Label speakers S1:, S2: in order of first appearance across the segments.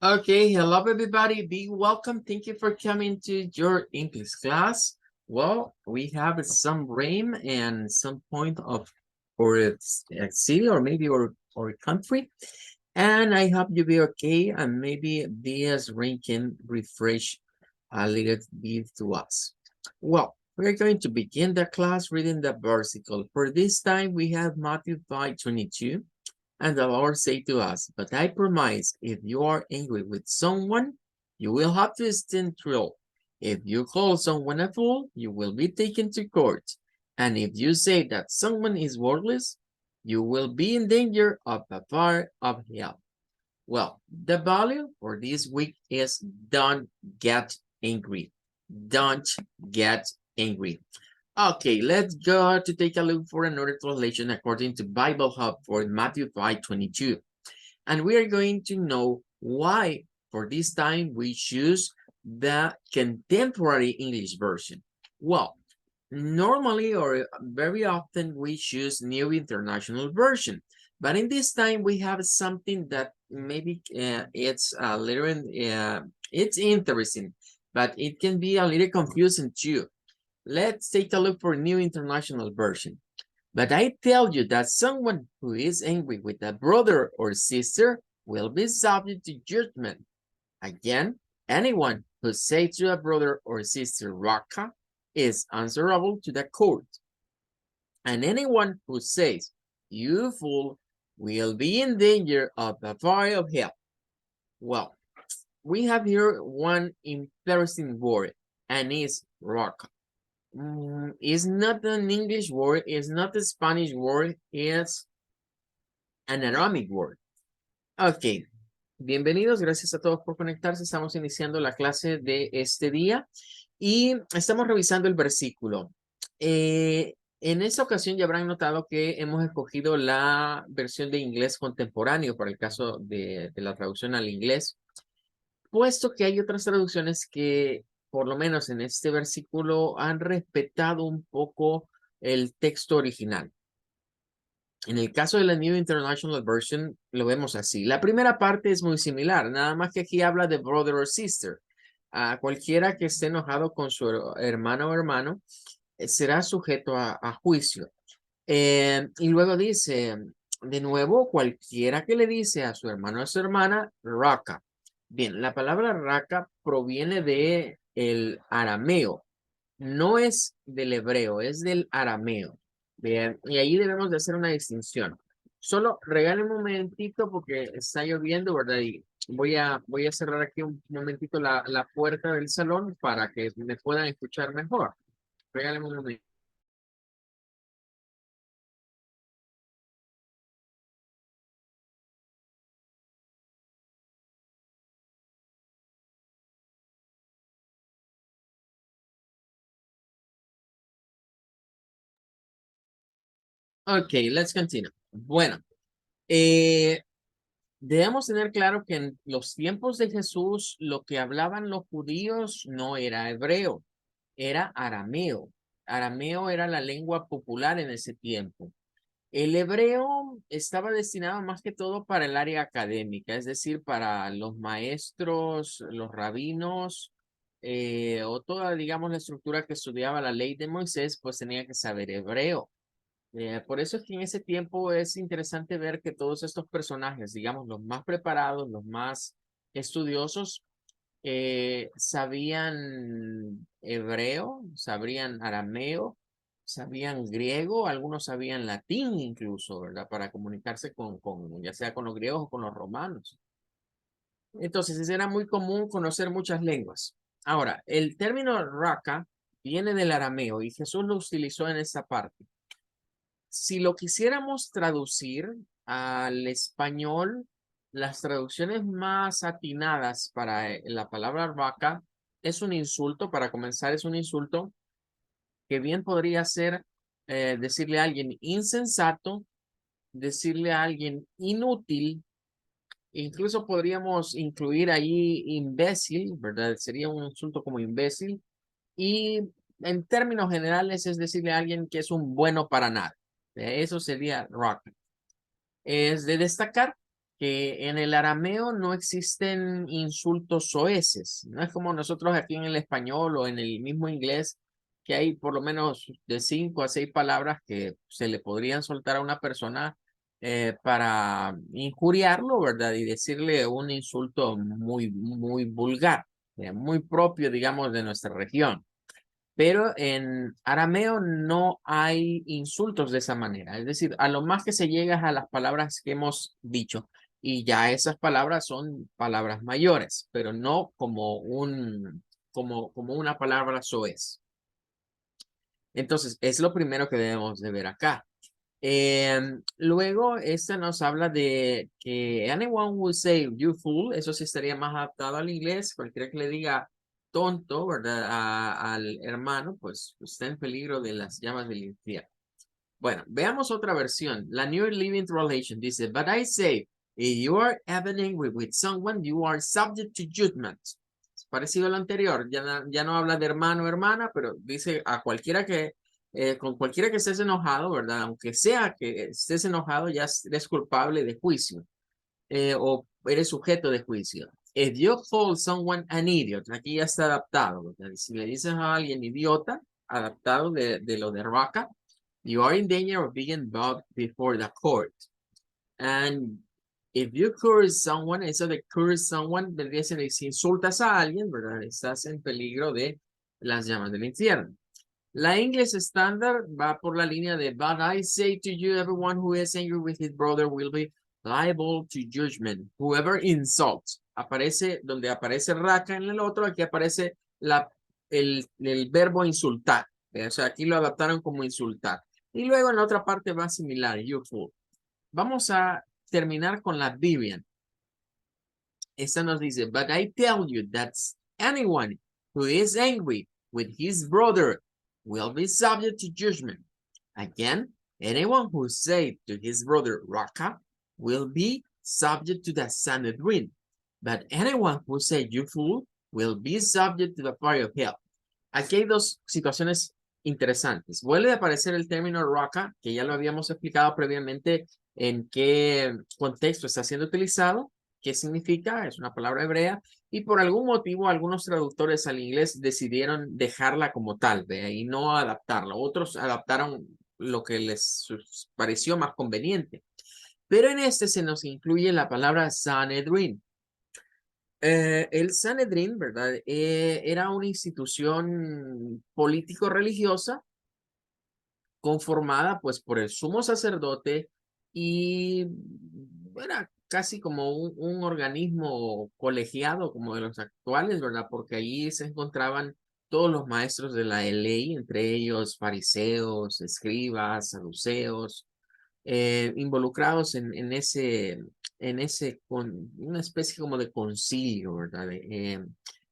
S1: Okay, hello everybody. Be welcome. Thank you for coming to your English class. Well, we have some rain and some point of or city or maybe or country. And I hope you be okay and maybe this rain can refresh a little bit to us. Well, we're going to begin the class reading the versicle. For this time, we have Matthew 5:22. And the Lord said to us, but I promise, if you are angry with someone, you will have to stand trial. If you call someone a fool, you will be taken to court. And if you say that someone is worthless, you will be in danger of the fire of hell. Well, the value for this week is don't get angry. Don't get angry. Okay, let's go to take a look for another translation according to Bible Hub for Matthew 5:22. And we are going to know why for this time we choose the contemporary English version. Well, normally or very often we choose New International Version. But in this time we have something that maybe it's a little, it's interesting, but it can be a little confusing too. Let's take a look for New International Version. But I tell you that someone who is angry with a brother or sister will be subject to judgment. Again, anyone who says to a brother or sister, Raka, is answerable to the court. And anyone who says, you fool, will be in danger of the fire of hell. Well, we have here one interesting word, and it's Raka. It's not an English word, it's not a Spanish word, it's an Aramaic word. Ok, bienvenidos, gracias a todos por conectarse. Estamos iniciando la clase de este día y estamos revisando el versículo. En esta ocasión ya habrán notado que hemos escogido la versión de inglés contemporáneo para el caso de la traducción al inglés, puesto que hay otras traducciones que por lo menos en este versículo han respetado un poco el texto original. En el caso de la New International Version lo vemos así. La primera parte es muy similar, nada más que aquí habla de brother or sister. A cualquiera que esté enojado con su hermana o hermano será sujeto a juicio. Y luego dice, de nuevo, cualquiera que le dice a su hermano o a su hermana, raka. Bien, la palabra raka proviene de el arameo. No es del hebreo, es del arameo. Bien, y ahí debemos de hacer una distinción. Solo regale un momentito porque está lloviendo, ¿verdad? Y voy a cerrar aquí un momentito la puerta del salón para que me puedan escuchar mejor. Regáleme un momento. Ok, let's continue. Bueno, debemos tener claro que en los tiempos de Jesús lo que hablaban los judíos no era hebreo, era arameo. Arameo era la lengua popular en ese tiempo. El hebreo estaba destinado más que todo para el área académica, es decir, para los maestros, los rabinos, o toda, digamos, la estructura que estudiaba la ley de Moisés, pues tenía que saber hebreo. Por eso es que en ese tiempo es interesante ver que todos estos personajes, digamos, los más preparados, los más estudiosos, sabían hebreo, sabían arameo, sabían griego, algunos sabían latín incluso, ¿verdad? Para comunicarse ya sea con los griegos o con los romanos. Entonces, era muy común conocer muchas lenguas. Ahora, el término raka viene del arameo y Jesús lo utilizó en esa parte. Si lo quisiéramos traducir al español, las traducciones más atinadas para la palabra vaca es un insulto, para comenzar es un insulto que bien podría ser decirle a alguien insensato, decirle a alguien inútil, incluso podríamos incluir ahí imbécil, ¿verdad? Sería un insulto como imbécil y en términos generales es decirle a alguien que es un bueno para nada. Eso sería rock. Es de destacar que en el arameo no existen insultos soeces. No es como nosotros aquí en el español o en el mismo inglés, que hay por lo menos de 5 a 6 palabras que se le podrían soltar a una persona para injuriarlo, ¿verdad? Y decirle un insulto muy vulgar, muy propio, digamos, de nuestra región. Pero en arameo no hay insultos de esa manera. Es decir, a lo más que se llega es a las palabras que hemos dicho. Y ya esas palabras son palabras mayores, pero no como como una palabra soez. Entonces, es lo primero que debemos de ver acá. Luego, esta nos habla de que anyone will say you fool, eso sí estaría más adaptado al inglés, cualquiera que le diga tonto, ¿verdad? Al hermano, pues está en peligro de las llamas del infierno. Bueno, veamos otra versión. La New Living Translation dice, but I say, if you are ever angry with someone, you are subject to judgment. Es parecido a lo anterior, ya no habla de hermano o hermana, pero dice a cualquiera con cualquiera que estés enojado, ¿verdad? Aunque sea que estés enojado, ya eres culpable de juicio o eres sujeto de juicio. If you call someone an idiot, aquí ya está adaptado, ¿verdad? Si le dices a alguien idiota, adaptado de lo de Raka, you are in danger of being brought before the court. And if you curse someone, eso de curse someone, vendría a ser si insultas a alguien, ¿verdad? Estás en peligro de las llamas del infierno. La English Standard va por la línea de, but I say to you, everyone who is angry with his brother will be liable to judgment. Whoever insults. Aparece, donde aparece raka en el otro, aquí aparece el verbo insultar. O sea, aquí lo adaptaron como insultar. Y luego en la otra parte va similar, you fool. Vamos a terminar con la Vivian. Esta nos dice, but I tell you that anyone who is angry with his brother will be subject to judgment. Again, anyone who say to his brother Raka will be subject to the Sanhedrin. But anyone who say you fool will be subject to the fire of hell. Aquí hay dos situaciones interesantes. Vuelve a aparecer el término Raka, que ya lo habíamos explicado previamente en qué contexto está siendo utilizado, qué significa, es una palabra hebrea, y por algún motivo algunos traductores al inglés decidieron dejarla como tal, ¿ve? Y no adaptarla. Otros adaptaron lo que les pareció más conveniente. Pero en este se nos incluye la palabra Sanhedrin. El Sanhedrin, ¿verdad? Era una institución político-religiosa conformada pues por el sumo sacerdote y era casi como un organismo colegiado como de los actuales, ¿verdad? Porque allí se encontraban todos los maestros de la ley, entre ellos fariseos, escribas, saduceos, involucrados con una especie como de concilio, ¿verdad?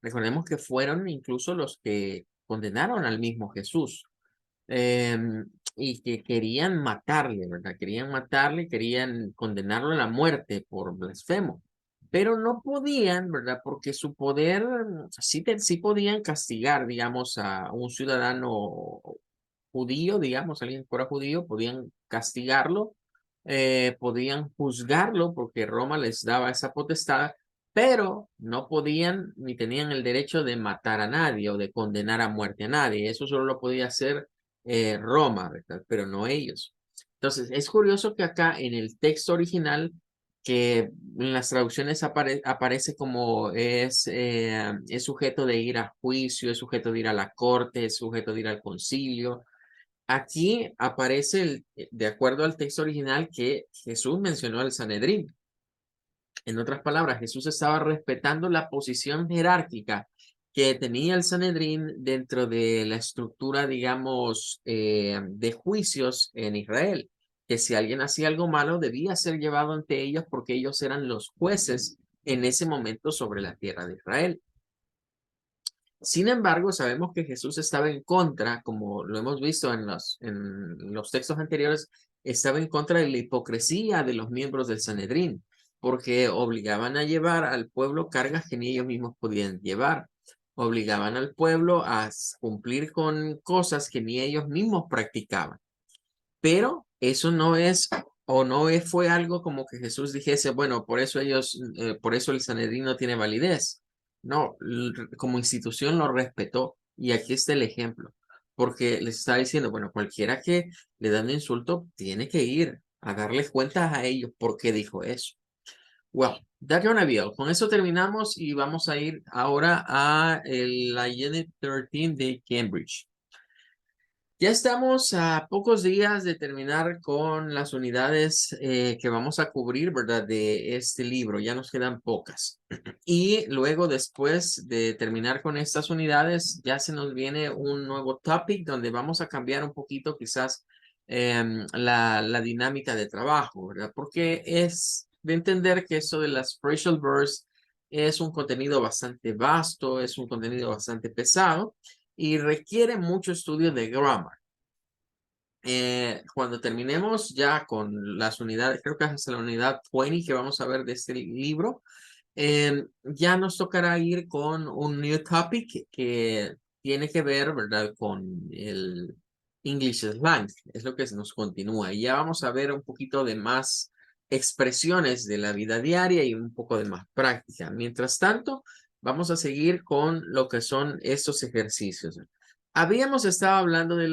S1: Recordemos que fueron incluso los que condenaron al mismo Jesús y que querían matarle, ¿verdad? Querían matarle, querían condenarlo a la muerte por blasfemo, pero no podían, ¿verdad? Porque su poder, sí podían castigar, digamos, a un ciudadano judío, digamos, alguien que fuera judío, podían castigarlo, podían juzgarlo porque Roma les daba esa potestad, pero no podían ni tenían el derecho de matar a nadie o de condenar a muerte a nadie. Eso solo lo podía hacer Roma, ¿verdad? Pero no ellos. Entonces, es curioso que acá en el texto original, que en las traducciones aparece como es sujeto de ir a juicio, es sujeto de ir a la corte, es sujeto de ir al concilio. Aquí aparece, de acuerdo al texto original, que Jesús mencionó al Sanedrín. En otras palabras, Jesús estaba respetando la posición jerárquica que tenía el Sanedrín dentro de la estructura, digamos, de juicios en Israel. Que si alguien hacía algo malo, debía ser llevado ante ellos porque ellos eran los jueces en ese momento sobre la tierra de Israel. Sin embargo, sabemos que Jesús estaba en contra, como lo hemos visto en los textos anteriores, estaba en contra de la hipocresía de los miembros del Sanedrín, porque obligaban a llevar al pueblo cargas que ni ellos mismos podían llevar. Obligaban al pueblo a cumplir con cosas que ni ellos mismos practicaban. Pero eso no es O no fue algo como que Jesús dijese, bueno, por eso ellos, por eso el Sanedrín no tiene validez. No, como institución lo respetó. Y aquí está el ejemplo. Porque les está diciendo, bueno, cualquiera que le dan un insulto tiene que ir a darles cuentas a ellos por qué dijo eso. Well, that reveal. Con eso terminamos y vamos a ir ahora a la Unit 13 de Cambridge. Ya estamos a pocos días de terminar con las unidades que vamos a cubrir, ¿verdad? De este libro. Ya nos quedan pocas. Y luego, después de terminar con estas unidades, ya se nos viene un nuevo topic donde vamos a cambiar un poquito quizás la dinámica de trabajo, ¿verdad? Porque es de entender que eso de las phrasal verbs es un contenido bastante vasto, es un contenido bastante pesado y requiere mucho estudio de grammar. Cuando terminemos ya con las unidades, creo que es la unidad 20 que vamos a ver de este libro, ya nos tocará ir con un new topic que tiene que ver, ¿verdad? Con el English slang, es lo que nos continúa. Y ya vamos a ver un poquito de más expresiones de la vida diaria y un poco de más práctica. Mientras tanto, vamos a seguir con lo que son estos ejercicios. Habíamos estado hablando de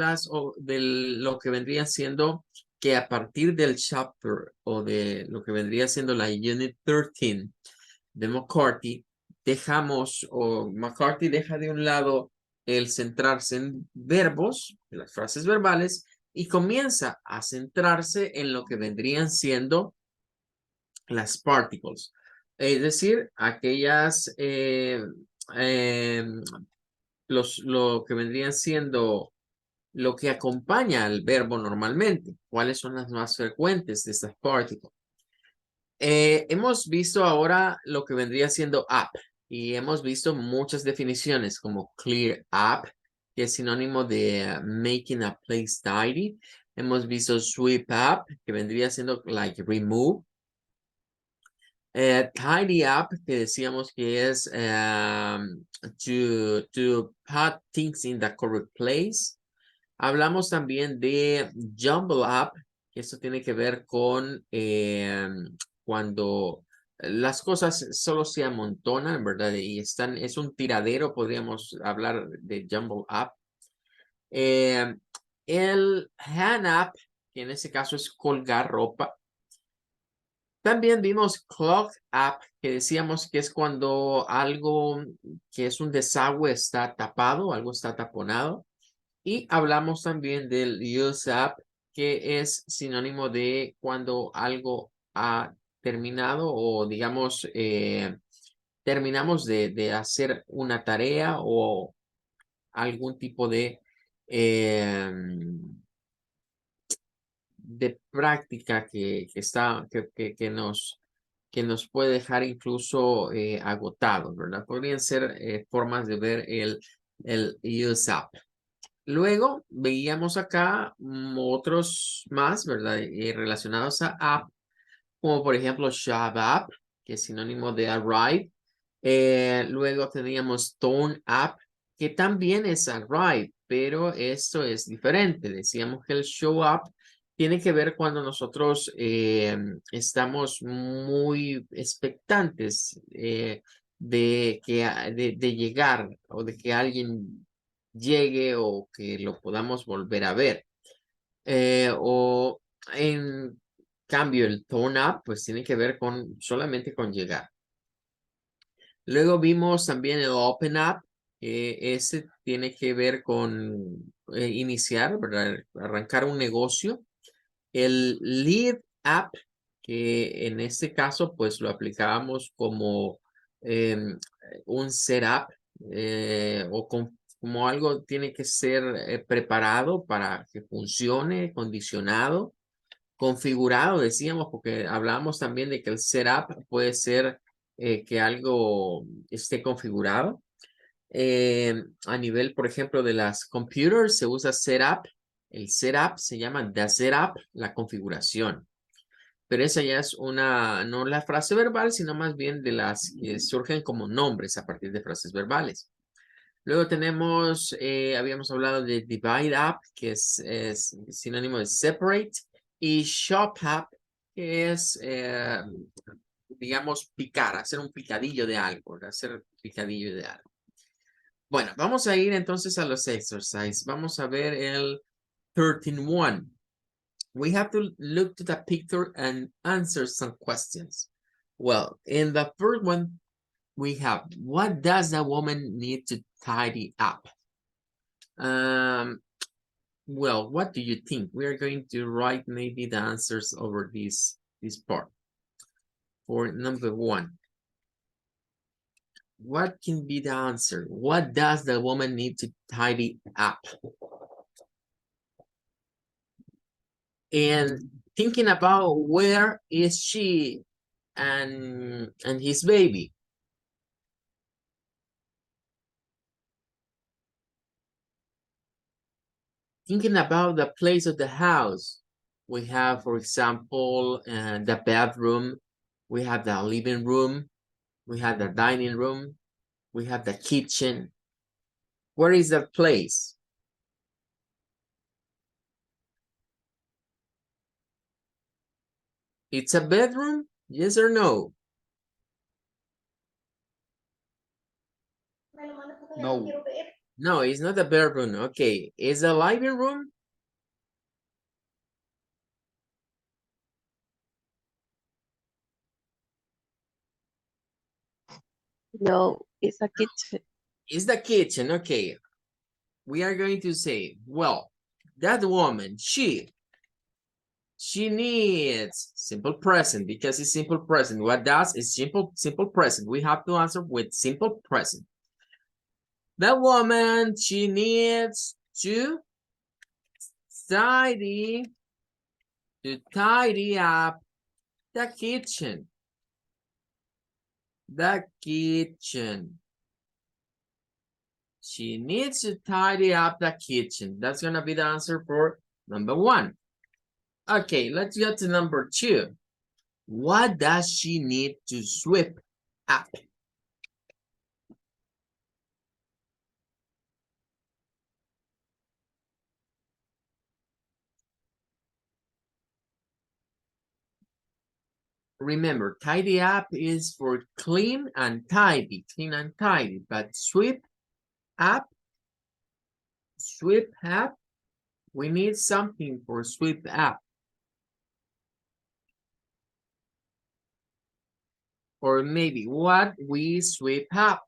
S1: de lo que vendría siendo que a partir del chapter o de lo que vendría siendo la Unit 13 de McCarthy, McCarthy deja de un lado el centrarse en verbos, en las frases verbales, y comienza a centrarse en lo que vendrían siendo las particles. Es decir, aquellas, eh, lo que vendrían siendo lo que acompaña al verbo normalmente. ¿Cuáles son las más frecuentes de estas partículas? Hemos visto ahora lo que vendría siendo up y hemos visto muchas definiciones como clear up, que es sinónimo de making a place tidy. Hemos visto sweep up, que vendría siendo like remove. Tidy up, que decíamos que es to put things in the correct place. Hablamos también de jumble up, que esto tiene que ver con cuando las cosas solo se amontonan, ¿verdad? Y es un tiradero, podríamos hablar de jumble up. El hang up, que en ese caso es colgar ropa. También vimos clog up, que decíamos que es cuando algo que es un desagüe está tapado, algo está taponado. Y hablamos también del use up, que es sinónimo de cuando algo ha terminado o digamos terminamos de hacer una tarea o algún tipo de práctica que nos puede dejar incluso agotados, ¿verdad? Podrían ser formas de ver el use up. Luego veíamos acá otros más, ¿verdad? Relacionados a app, como por ejemplo shove up, que es sinónimo de arrive. Luego teníamos tone up, que también es arrive, pero esto es diferente. Decíamos que el show up tiene que ver cuando nosotros estamos muy expectantes de llegar o de que alguien llegue o que lo podamos volver a ver. O en cambio, el tone up, pues tiene que ver con solamente con llegar. Luego vimos también el open up, ese tiene que ver con iniciar, ¿verdad? Arrancar un negocio. El lead up, que en este caso, pues lo aplicábamos como un setup como algo tiene que ser preparado para que funcione, condicionado, configurado, decíamos, porque hablábamos también de que el setup puede ser que algo esté configurado. A nivel, por ejemplo, de las computers se usa setup. El setup se llama the setup, la configuración. Pero esa ya es no la frase verbal, sino más bien de las que surgen como nombres a partir de frases verbales. Luego tenemos, habíamos hablado de divide up, que es sinónimo de separate, y shop up, que es, digamos, picar, hacer un picadillo de algo, hacer picadillo de algo. Bueno, vamos a ir entonces a los exercises. Vamos a ver el 13.1. We have to look to the picture and answer some questions. Well, in the first one, we have, what does a woman need to tidy up? Well, what do you think? We are going to write maybe the answers over this part. For number one, what can be the answer? What does the woman need to tidy up? And thinking about where is she and his baby. Thinking about the place of the house. We have, for example, the bedroom. We have the living room. We have the dining room. We have the kitchen. Where is the place? It's a bedroom? Yes or no?
S2: No.
S1: No, it's not a bedroom. Okay. Is a living room?
S3: No, it's a kitchen.
S1: It's the kitchen. Okay. We are going to say, well, that woman, she needs simple present because it's simple present. What does is simple present. We have to answer with simple present. The woman, she needs to tidy up the kitchen. The kitchen. She needs to tidy up the kitchen. That's gonna be the answer for number one. Okay, let's go to number two. What does she need to sweep up? Remember, tidy up is for clean and tidy, but sweep up, we need something for sweep up. Or maybe what we sweep up.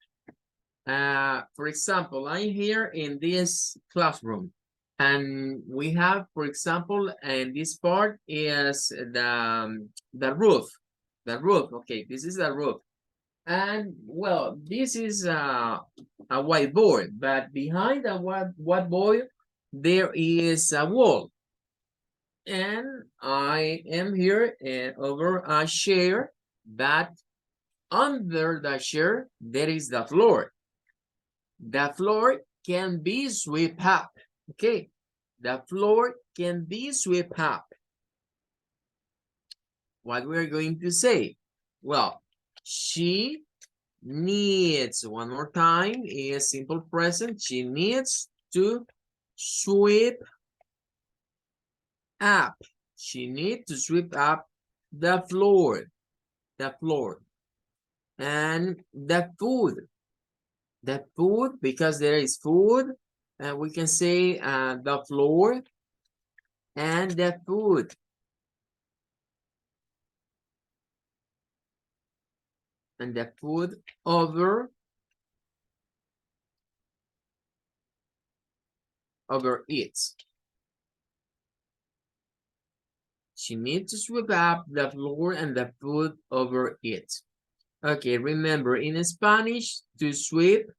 S1: For example, I'm here in this classroom and we have, for example, and this part is the roof. The roof, okay, this is the roof. And well, this is a whiteboard, but behind the whiteboard, there is a wall. And I am here over a chair, but under the chair, there is the floor. The floor can be swept up, okay? The floor can be swept up. What we're going to say? Well, she needs, one more time, is simple present. She needs to sweep up. She needs to sweep up the floor. The floor. And the food. The food, because there is food, we can say the floor and the food. And the food over it. She needs to sweep up the floor and the food over it. Okay, remember, in Spanish, to sweep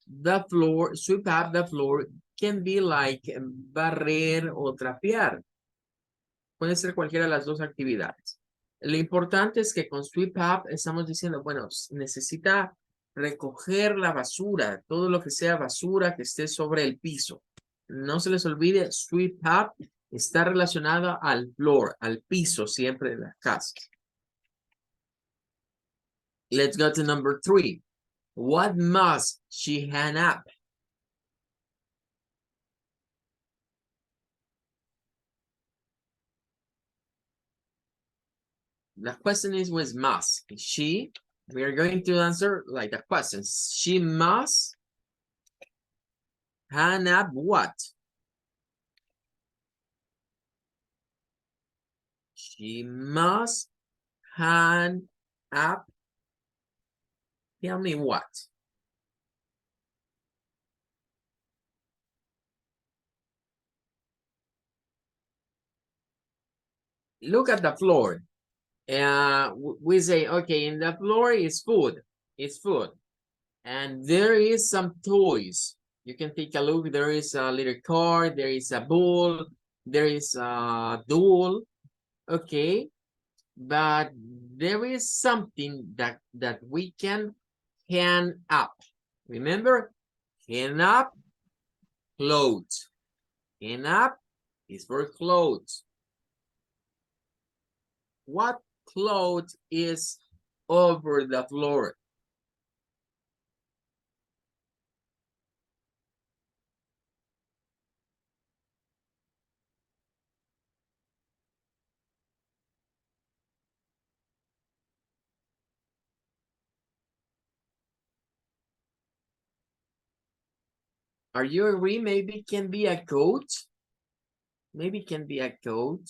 S1: the floor, sweep up the floor can be like barrer o trapear. Puede ser cualquiera de las dos actividades. Lo importante es que con sweep up estamos diciendo, bueno, necesita recoger la basura, todo lo que sea basura que esté sobre el piso. No se les olvide, sweep up está relacionado al floor, al piso siempre de las casas. Let's go to number 3. What must she hang up? The question is with must. She, we are going to answer like the question. She must hang up what? She must hang up. Tell me what? Look at the floor. We say, okay, in the floor is food. It's food. And there is some toys. You can take a look. There is a little car. There is a ball. There is a doll. Okay. But there is something that we can hang up. Remember? Hang up, clothes. Hang up is for clothes. What cloth is over the floor? Are you agree? Maybe can be a coat. Maybe can be a coat.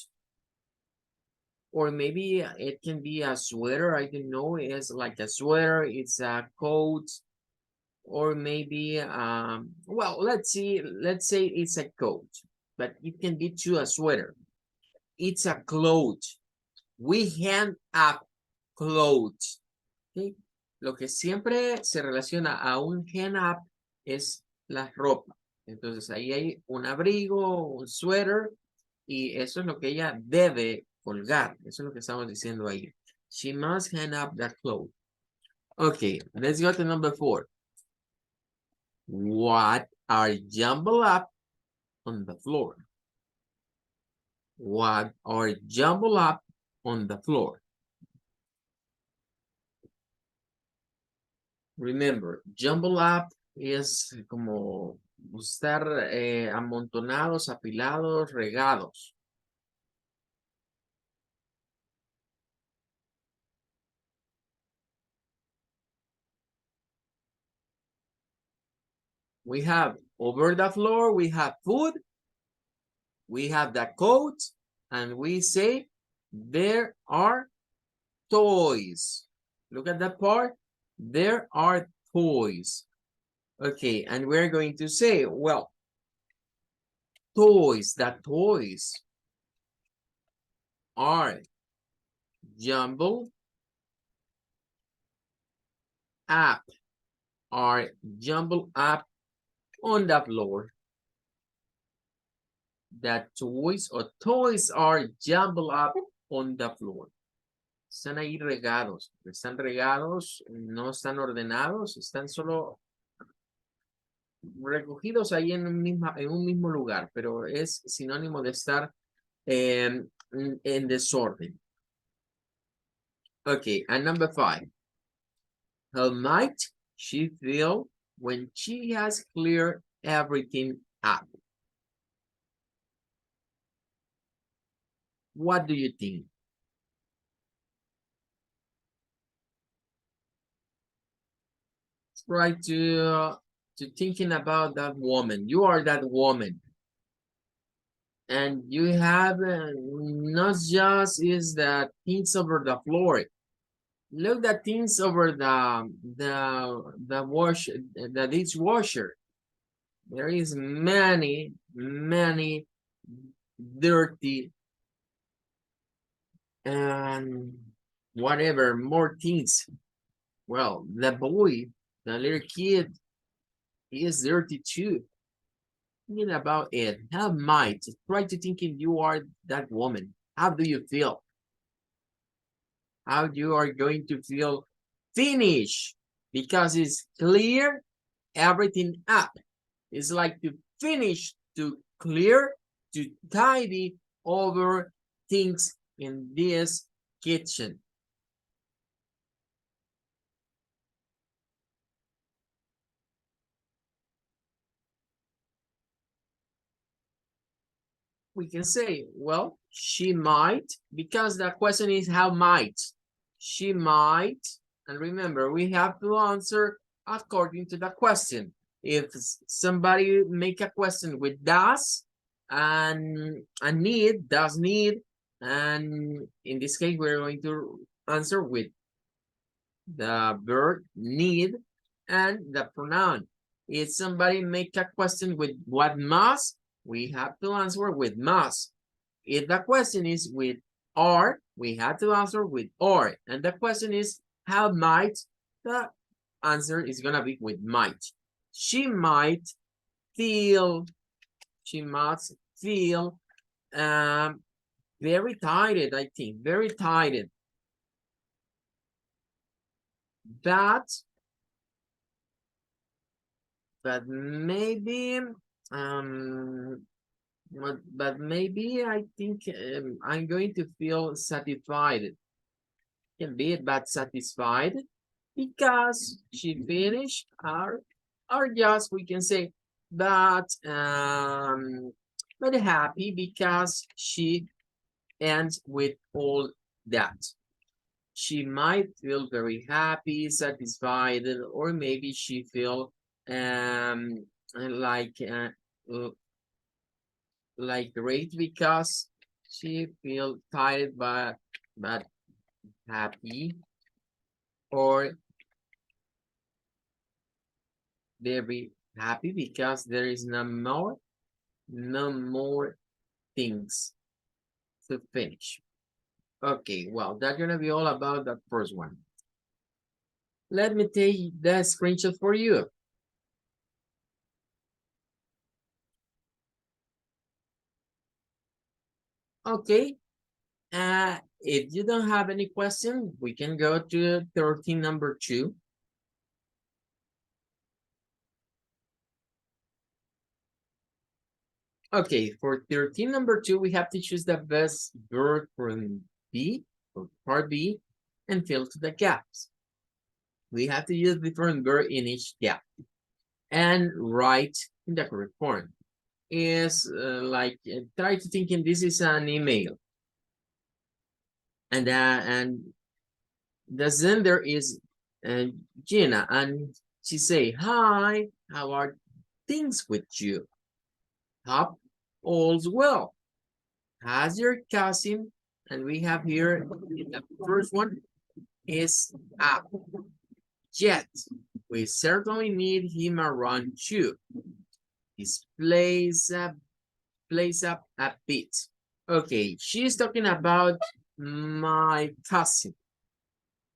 S1: Or maybe it can be a sweater. I don't know. It's like a sweater. It's a coat. Or maybe, well, let's see. Let's say it's a coat. But it can be too a sweater. It's a cloth. We hang up clothes. ¿Sí? Lo que siempre se relaciona a un hang up es la ropa. Entonces ahí hay un abrigo, un suéter, y eso es lo que ella debe colgar. Eso es lo que estamos diciendo ahí. She must hang up that clothes. Okay, let's go to number 4. What are jumbled up on the floor? What are jumbled up on the floor? Remember, jumble up es como estar amontonados, apilados, regados. We have over the floor, we have food, we have the coat, and we say there are toys. Look at that part. There are toys. Okay, and we're going to say, well, toys, the toys are jumbled up, are jumbled up on the floor. The toys are jumbled up on the floor. Están ahí regados. Están regados, no están ordenados, están solo recogidos ahí en un mismo lugar, pero es sinónimo de estar en desorden. Okay, and number 5. How might she feel when she has cleared everything up? What do you think? Try to thinking about that woman. You are that woman. And you have not just is the things over the floor. Look the things over the dishwasher. There is many dirty and whatever more things. Well, the boy, the little kid, he is dirty too. Thinking about it, how might try to think if you are that woman. How do you feel? How you are going to feel finish because it's clear everything up. It's like to finish, to clear, to tidy over things in this kitchen. we can say, well, she might, because the question is how might. She might, and remember, we have to answer according to the question. If somebody make a question with does and need, does need, and in this case, we're going to answer with the verb need and the pronoun. If somebody make a question with what must, we have to answer with must. If the question is with are, we have to answer with are. And the question is how might, the answer is gonna be with might. She might feel, she must feel very tired, I think, very tired. But maybe but maybe I think I'm going to feel satisfied. Can be but satisfied because she finished her, or just we can say but happy because she ends with all that. She might feel very happy, satisfied, or maybe she feel um like uh, like great because she feel tired but happy, or very happy because there is no more things to finish. Okay, well, that's gonna be all about that first one. Let me take the screenshot for you. Okay, if you don't have any question, we can go to 13 number 2. Okay, for 13 number 2, we have to choose the best verb from B, or part B, and fill to the gaps. We have to use different verb in each gap and write in the correct form. Is try to think in this is an email. And the sender is Gina, and she say, hi, how are things with you? Hope all's well. Has your cousin, and we have here the first one is up. Yet, we certainly need him around too. This plays up a bit. Okay, she's talking about my cousin.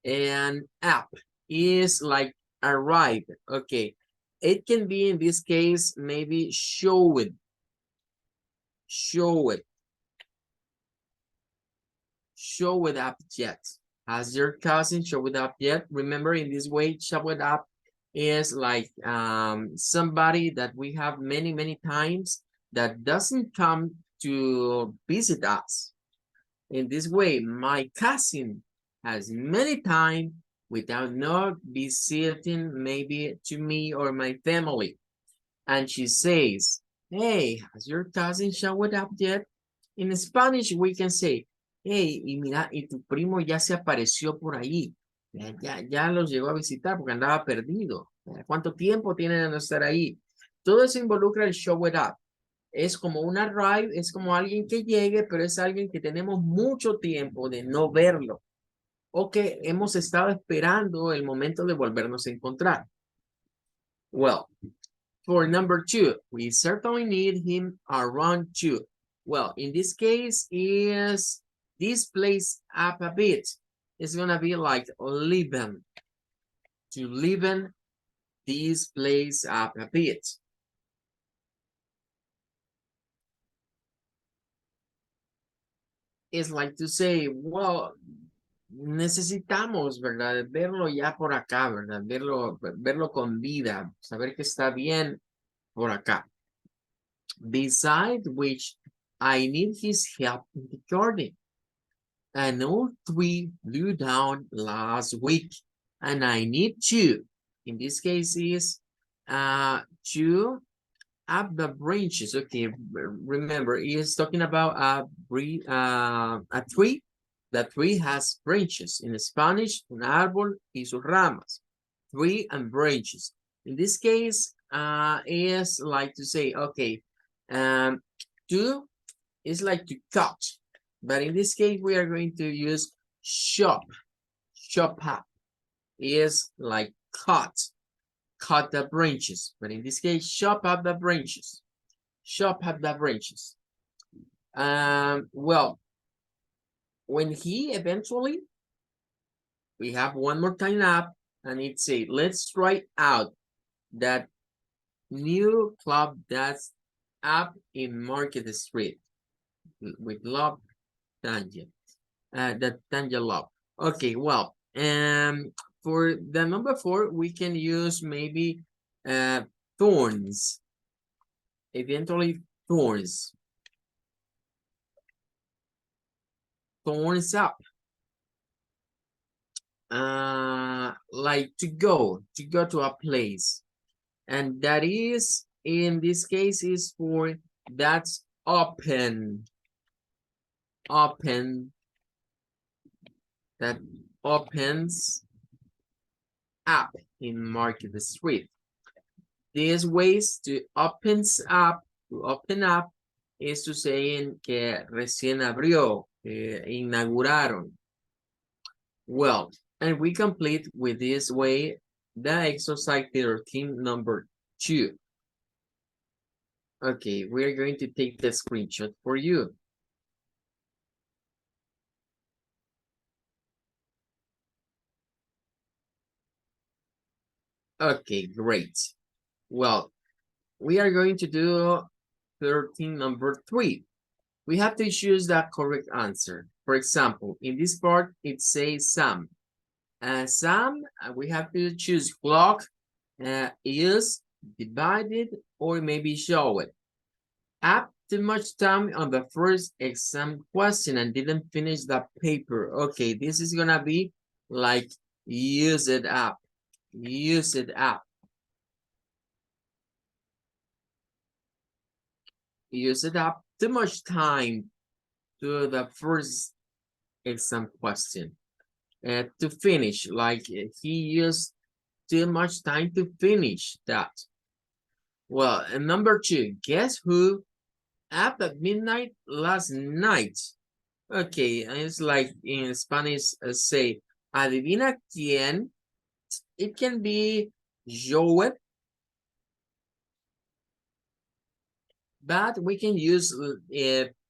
S1: And up is like arrive. Okay, it can be in this case maybe show it. Show it up yet. Has your cousin show it up yet? Remember, in this way, show it up is like somebody that we have many times that doesn't come to visit us. In this way, my cousin has many time without not visiting maybe to me or my family. And she says, hey, has your cousin showed up yet? In Spanish, we can say, hey, y mira, y tu primo ya se apareció por ahí. Ya los llegó a visitar porque andaba perdido. ¿Cuánto tiempo tiene de no estar ahí? Todo eso involucra el show it up. Es como una arrive, es como alguien que llegue, pero es alguien que tenemos mucho tiempo de no verlo. O que hemos estado esperando el momento de volvernos a encontrar. Well, for number 2, we certainly need him around 2. Well, in this case, is this plays up a bit. It's gonna be like leaving. To leaving, this plays up a bit. It's like to say, well, necesitamos, ¿verdad? Verlo ya por acá, ¿verdad? Verlo con vida, saber que está bien por acá. Besides which, I need his help in the garden. And all 3 blew down last week, and I need 2. In this case is 2 Up the branches. Okay, remember, he is talking about a tree. The tree has branches. In Spanish, un árbol y sus ramas. Tree and branches. In this case, is like to say, okay, to is like to cut. But in this case, we are going to use chop. Chop up is like cut the branches. But in this case, chop up the branches. Chop up the branches. Well, when he eventually, we have one more time up, and it say, let's try out that new club that's up in Market Street with love tangent. The tangent love. Okay, well, for the number 4, we can use maybe thorns. Eventually, thorns. Thorns up. Like to go to a place. And that is, in this case, is for that's open. Open. That opens up in Market Street. These ways to opens up, to open up, is to say que recién abrió, inauguraron. Well, and we complete with this way the exercise 13 number 2. Okay, we're going to take the screenshot for you. Okay, great. Well, we are going to do 13 number 3. We have to choose the correct answer. For example, in this part, it says Sam. Sam, we have to choose clock, is, divided, or maybe show it. Up too much time on the first exam question and didn't finish the paper. Okay, this is gonna be like use it up. Use it up. Use it up. Too much time to the first exam question. To finish, like he used too much time to finish that. Well, and number 2, guess who up at midnight last night? Okay, it's like in Spanish, say, adivina quién. It can be yo, but we can use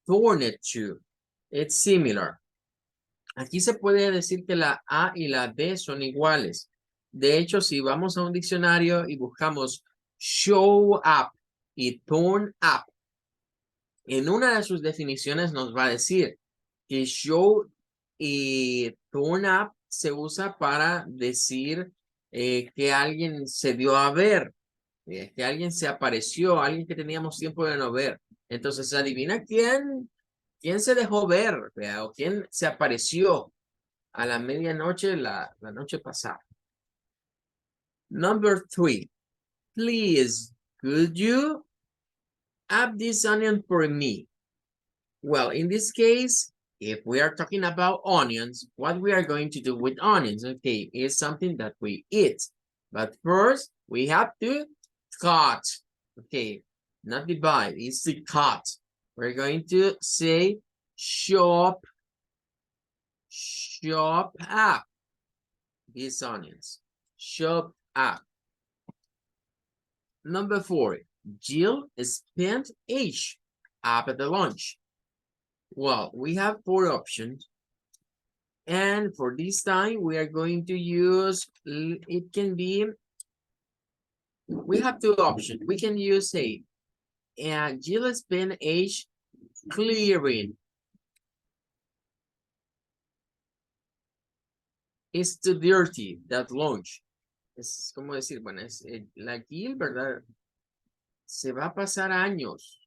S1: tornet too. It's similar. Aquí se puede decir que la A y la D son iguales. De hecho, si vamos a un diccionario y buscamos show up y turn up, en una de sus definiciones nos va a decir que show y turn up se usa para decir que alguien se dio a ver, que alguien se apareció, alguien que teníamos tiempo de no ver. Entonces, adivina quién se dejó ver, o quién se apareció a la medianoche la noche pasada. Number 3, please, could you up this onion for me? Well, in this case, if we are talking about onions, what we are going to do with onions, okay, is something that we eat. But first, we have to cut. Okay, not divide, it's the cut. We're going to say chop up these onions. Chop up. Number 4, Jill spent each up at the lunch. Well, we have 4 options. And for this time, we are going to use, it can be, we have 2 options. We can use Jill spent each clearing. It's too dirty, that lunch. Es como decir, bueno, es la Jill, ¿verdad? Se va a pasar años.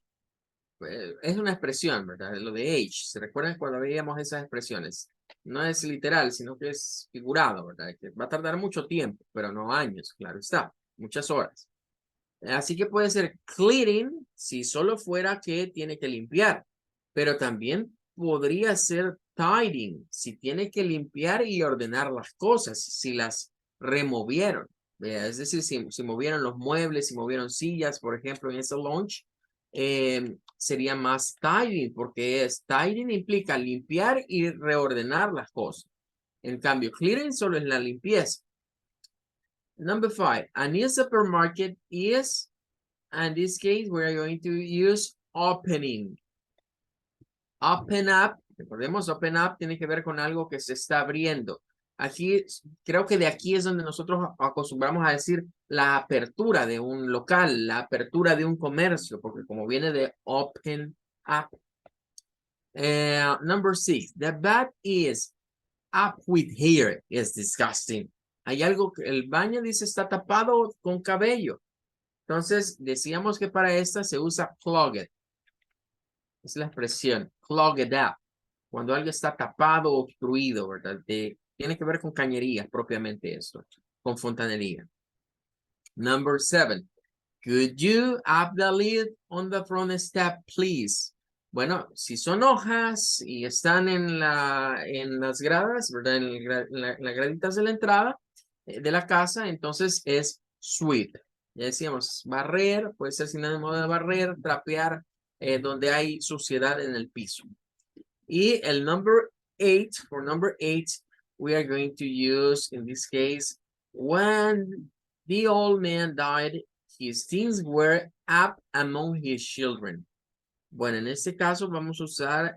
S1: Es una expresión, ¿verdad? Lo de age. ¿Se recuerdan cuando veíamos esas expresiones? No es literal, sino que es figurado, ¿verdad? Que va a tardar mucho tiempo, pero no años, claro está. Muchas horas. Así que puede ser cleaning si solo fuera que tiene que limpiar, pero también podría ser tidying si tiene que limpiar y ordenar las cosas, si las removieron. Es decir, si movieron los muebles, si movieron sillas, por ejemplo, en ese lounge, sería más tidying, porque tidying implica limpiar y reordenar las cosas. En cambio, clearing solo es la limpieza. Number 5, a new supermarket is, in this case, we are going to use opening. Open up, recordemos, open up tiene que ver con algo que se está abriendo. Aquí, creo que de aquí es donde nosotros acostumbramos a decir la apertura de un local, la apertura de un comercio, porque como viene de open up. Number 6, the bath is up with hair. Is disgusting. Hay algo que el baño dice está tapado con cabello. Entonces, decíamos que para esta se usa clogged. Es la expresión, clogged up. Cuando algo está tapado o obstruido, ¿verdad? Tiene que ver con cañerías propiamente esto, con fontanería. Number 7. Could you up the lid on the front step, please? Bueno, si son hojas y están en las gradas, ¿verdad? En las graditas de la entrada de la casa, entonces es sweep. Ya decíamos, barrer, puede ser sinónimo de barrer, trapear, donde hay suciedad en el piso. Y el number 8, for number 8, we are going to use, in this case, when the old man died, his things were up among his children. Bueno, en este caso vamos a usar